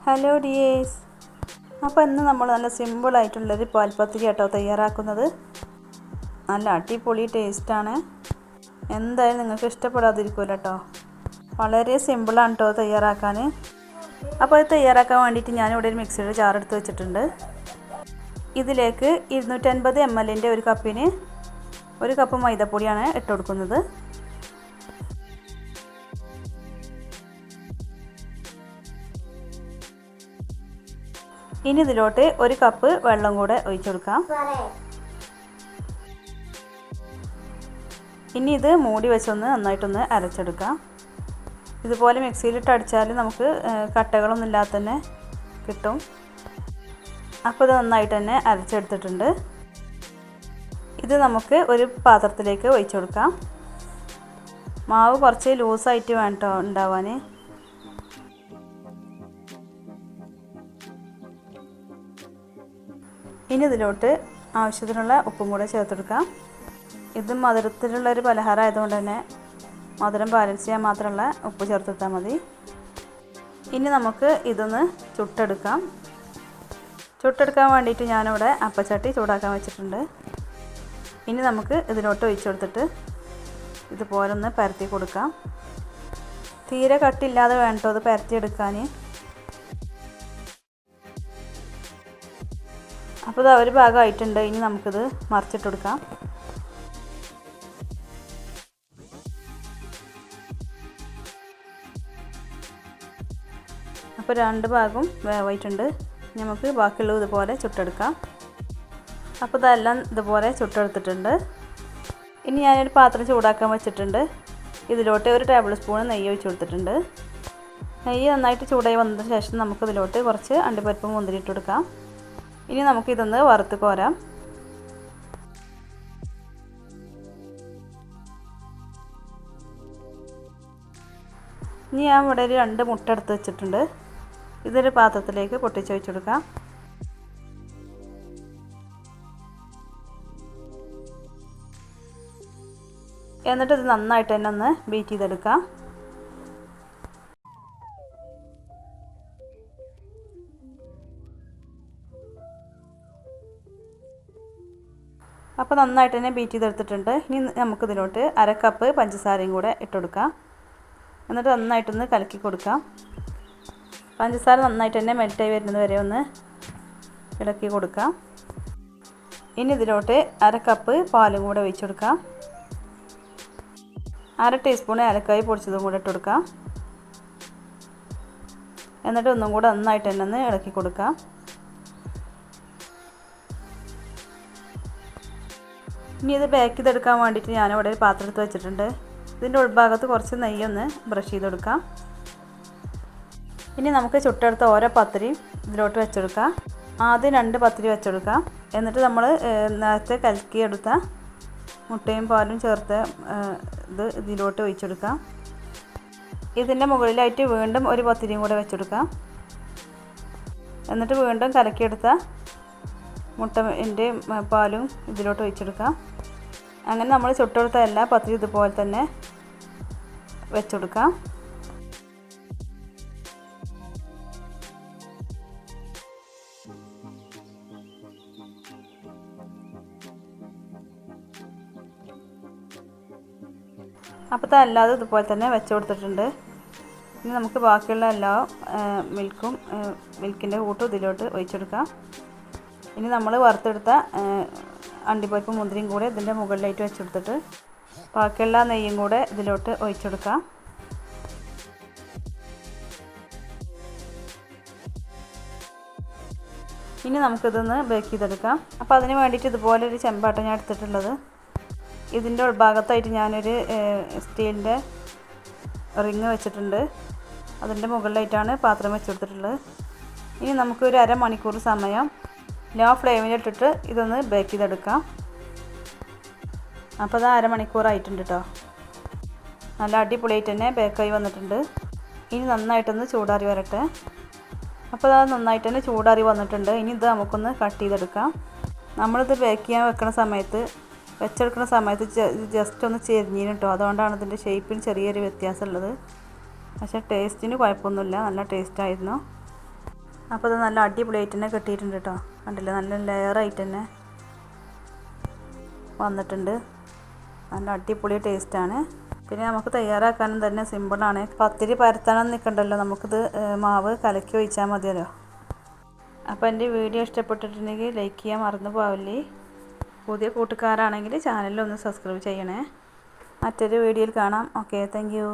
Hello dears. അപ്പോൾ ഇന്ന് നമ്മൾ നല്ല സിമ്പിളായിട്ടുള്ളൊരു പാൽപ്പത്തിരി കേട്ടോ തയ്യാറാക്കുന്നത്. നല്ല അടിപൊളി ടേസ്റ്റാണ്. എന്തായാലും നിങ്ങൾക്ക് ഇഷ്ടപ്പെടാതിരിക്കില്ല കേട്ടോ. വളരെ സിമ്പിളാണ് കേട്ടോ തയ്യാറാക്കാൻ. അപ്പോൾ അത് തയ്യാറാക്കാൻ വേണ്ടിയിട്ട് ഞാനിവിടെ ഒരു മിക്സിയുടെ ജാർ എടുത്ത് വെച്ചിട്ടുണ്ട്. ഇതിലേക്ക് 250 ml ഒരു കപ്പിന് 1 കപ്പ് മൈദപ്പൊടിയാണ് ഇട്ട് കൊടുക്കുന്നത്. ഇനി ഇതിലോട്ട് 1 കപ്പ് വെള്ളം കൂടെ ഒഴിച്ചു കൊടുക്കാം. ഇനി ഇത് മൂടി വെച്ചൊന്ന് നന്നായിട്ടൊന്ന് അരച്ചെടുക്കാം. ഇതുപോലെ മിക്സിയിലിട്ട് അടിച്ചാൽ നമുക്ക് കട്ടകളൊന്നും ഇല്ലാതെ തന്നെ കിട്ടും. അപ്പോൾ ഇത് നന്നായിട്ട് തന്നെ അരച്ചെടുത്തിട്ടുണ്ട്. ഇത് നമുക്ക് ഒരു പാത്രത്തിലേക്ക് ഒഴിച്ചു കൊടുക്കാം. മാവ് കുറച്ച് ലൂസായിട്ട് വേണം കേട്ടോ ഉണ്ടാവാൻ. ഇനി ഇതിലോട്ട് ആവശ്യത്തിനുള്ള ഉപ്പും കൂടെ ചേർത്തെടുക്കാം. ഇത് മധുരത്തിലുള്ളൊരു പലഹാരം ആയതുകൊണ്ട് തന്നെ മധുരം ബാലൻസ് ചെയ്യാൻ മാത്രമുള്ള ഉപ്പ് ചേർത്തെടുത്താൽ മതി. ഇനി നമുക്ക് ഇതൊന്ന് ചുട്ടെടുക്കാം. ചുട്ടെടുക്കാൻ വേണ്ടിയിട്ട് ഞാനിവിടെ അപ്പച്ചട്ടി ചൂടാക്കാൻ വെച്ചിട്ടുണ്ട്. ഇനി നമുക്ക് ഇതിലോട്ട് ഒഴിച്ചു കൊടുത്തിട്ട് ഇതുപോലെ ഒന്ന് പരത്തി കൊടുക്കാം. തീരെ കട്ടില്ലാതെ വേണം കേട്ടോ അത് പരത്തിയെടുക്കാൻ. അപ്പോൾ ഇത് ഒരു ഭാഗമായിട്ടുണ്ട്. ഇനി നമുക്കിത് മറിച്ചിട്ട് കൊടുക്കാം. അപ്പോൾ 2 ഭാഗവും വേവായിട്ടുണ്ട്. നമുക്ക് ബാക്കിയുള്ളത് ഇതുപോലെ ചുട്ടെടുക്കാം. അപ്പോൾ ഇതെല്ലാം ഇതുപോലെ ചുട്ടെടുത്തിട്ടുണ്ട്. ഇനി ഞാനൊരു പാത്രം ചൂടാക്കാൻ വെച്ചിട്ടുണ്ട്. ഇതിലോട്ട് 1 ടേബിൾ സ്പൂൺ നെയ്യ് ഒഴിച്ച് കൊടുത്തിട്ടുണ്ട്. നെയ്യ് നന്നായിട്ട് ചൂടായി വന്നതിന് ശേഷം നമുക്കിതിലോട്ട് കുറച്ച് അണ്ടിപ്പരിപ്പ് മുന്തിരി ഇട്ട് കൊടുക്കാം. ഇനി നമുക്കിതൊന്ന് വറുത്ത് കോരാം. ഇനി ഞാൻ ഇവിടെ ഒരു 2 മുട്ട എടുത്ത് വെച്ചിട്ടുണ്ട്. ഇതൊരു പാത്രത്തിലേക്ക് പൊട്ടിച്ച് വെച്ച് കൊടുക്കാം. എന്നിട്ട് ഇത് നന്നായിട്ട് തന്നെ ഒന്ന് ബീറ്റ് ചെയ്തെടുക്കാം. അപ്പോൾ നന്നായിട്ട് തന്നെ ബീറ്റ് ചെയ്തെടുത്തിട്ടുണ്ട്. ഇനി നമുക്കിതിലോട്ട് 1/2 കപ്പ് പഞ്ചസാരയും കൂടെ ഇട്ട് കൊടുക്കാം. എന്നിട്ട് നന്നായിട്ടൊന്ന് കലക്കി കൊടുക്കാം. പഞ്ചസാര നന്നായിട്ട് തന്നെ മെൽറ്റായി വരുന്നത് വരെ ഒന്ന് ഇളക്കി കൊടുക്കാം. ഇനി ഇതിലോട്ട് 1/2 കപ്പ് പാലും കൂടെ ഒഴിച്ച് കൊടുക്കാം. 1/2 ടീസ്പൂൺ ഏലക്കായ് പൊടിച്ചതും കൂടെ ഇട്ട് കൊടുക്കാം. എന്നിട്ട് ഒന്നും കൂടെ നന്നായിട്ട് തന്നെ ഒന്ന് ഇളക്കി കൊടുക്കാം. ഇനി ഇത് ബേക്ക് ചെയ്തെടുക്കാൻ വേണ്ടിയിട്ട് ഞാനിവിടെ ഒരു പാത്രം എടുത്ത് വെച്ചിട്ടുണ്ട്. ഇതിൻ്റെ ഉൾഭാഗത്ത് കുറച്ച് നെയ്യൊന്ന് ബ്രഷ് ചെയ്ത് കൊടുക്കാം. ഇനി നമുക്ക് ചുട്ടെടുത്ത ഓരോ പത്തിരിയും ഇതിലോട്ട് വെച്ചെടുക്കാം. ആദ്യം 2 പത്തിരി വെച്ചെടുക്കാം. എന്നിട്ട് നമ്മൾ നേരത്തെ കലക്കിയെടുത്ത മുട്ടയും പാലും ചേർത്ത് ഇത് ഇതിലോട്ട് ഒഴിച്ചെടുക്കാം. ഇതിൻ്റെ മുകളിലായിട്ട് വീണ്ടും 1 പത്തിരിയും കൂടെ വെച്ചെടുക്കാം. എന്നിട്ട് വീണ്ടും കലക്കിയെടുത്ത മുട്ടൻ്റെ പാലും ഇതിലോട്ട് ഒഴിച്ചെടുക്കാം. അങ്ങനെ നമ്മൾ ചുട്ടെടുത്ത എല്ലാ പത്തിരി ഇതുപോലെ തന്നെ വെച്ചെടുക്കാം. അപ്പോൾ അല്ലാതെ ഇതുപോലെ തന്നെ വെച്ച് കൊടുത്തിട്ടുണ്ട്. ഇനി നമുക്ക് ബാക്കിയുള്ള എല്ലാ മിൽക്കിൻ്റെ കൂട്ടും ഇതിലോട്ട് ഒഴിച്ചെടുക്കാം. ഇനി നമ്മൾ വറുത്തെടുത്ത അണ്ടിപ്പരിപ്പ് മുന്തിരിയും കൂടെ ഇതിൻ്റെ മുകളിലായിട്ട് വെച്ചെടുത്തിട്ട് ബാക്കിയുള്ള നെയ്യും കൂടെ ഇതിലോട്ട് ഒഴിച്ചെടുക്കാം. ഇനി നമുക്കിതൊന്ന് ബേക്ക് ചെയ്തെടുക്കാം. അപ്പോൾ അതിന് വേണ്ടിയിട്ട് ഇതുപോലെ ഒരു ചെമ്പാട്ടം ഞാൻ എടുത്തിട്ടുള്ളത്. ഇതിൻ്റെ ഉൾഭാഗത്തായിട്ട് ഞാനൊരു സ്റ്റീലിൻ്റെ റിങ് വെച്ചിട്ടുണ്ട്. അതിൻ്റെ മുകളിലായിട്ടാണ് പാത്രം വെച്ചെടുത്തിട്ടുള്ളത്. ഇനി നമുക്കൊരു 1/2 മണിക്കൂർ സമയം ലോ ഫ്ലെയിമിലിട്ടിട്ട് ഇതൊന്ന് ബേക്ക് ചെയ്തെടുക്കാം. അപ്പോൾ അത് 1/2 മണിക്കൂറായിട്ടുണ്ട് കേട്ടോ. നല്ല അടിപൊളിയായിട്ട് തന്നെ ബേക്കായി വന്നിട്ടുണ്ട്. ഇനി നന്നായിട്ടൊന്ന് ചൂടാറി വരട്ടെ. അപ്പോൾ അത് നന്നായിട്ട് തന്നെ ചൂടാറി വന്നിട്ടുണ്ട്. ഇനി ഇത് നമുക്കൊന്ന് കട്ട് ചെയ്തെടുക്കാം. നമ്മളിത് ബേക്ക് ചെയ്യാൻ വെച്ചെടുക്കുന്ന സമയത്ത് ജസ്റ്റ് ഒന്ന് ചെരിഞ്ഞിന് കേട്ടോ. അതുകൊണ്ടാണ് ഇതിൻ്റെ ഷേപ്പിന് ചെറിയൊരു വ്യത്യാസമുള്ളത്. പക്ഷേ ടേസ്റ്റിന് കുഴപ്പമൊന്നുമില്ല, നല്ല ടേസ്റ്റായിരുന്നു. അപ്പോൾ ഇത് നല്ല അടിപൊളിയായിട്ട് തന്നെ കിട്ടിയിട്ടുണ്ട് കേട്ടോ. കണ്ടില്ലേ, നല്ല ലെയറായിട്ട് തന്നെ വന്നിട്ടുണ്ട്. നല്ല അടിപൊളി ടേസ്റ്റാണ്. പിന്നെ നമുക്ക് തയ്യാറാക്കാനും തന്നെ സിമ്പിളാണ്. പത്തിരി പരത്താനൊന്നും നിൽക്കണ്ടല്ലോ, നമുക്കിത് മാവ് കലക്കി ഒഴിച്ചാൽ മതിയല്ലോ. അപ്പോൾ എൻ്റെ വീഡിയോ ഇഷ്ടപ്പെട്ടിട്ടുണ്ടെങ്കിൽ ലൈക്ക് ചെയ്യാൻ മറന്നു പോവില്ലേ. പുതിയ കൂട്ടുകാരാണെങ്കിൽ ചാനലൊന്ന് സബ്സ്ക്രൈബ് ചെയ്യണേ. മറ്റൊരു വീഡിയോയിൽ കാണാം. Okay, thank you.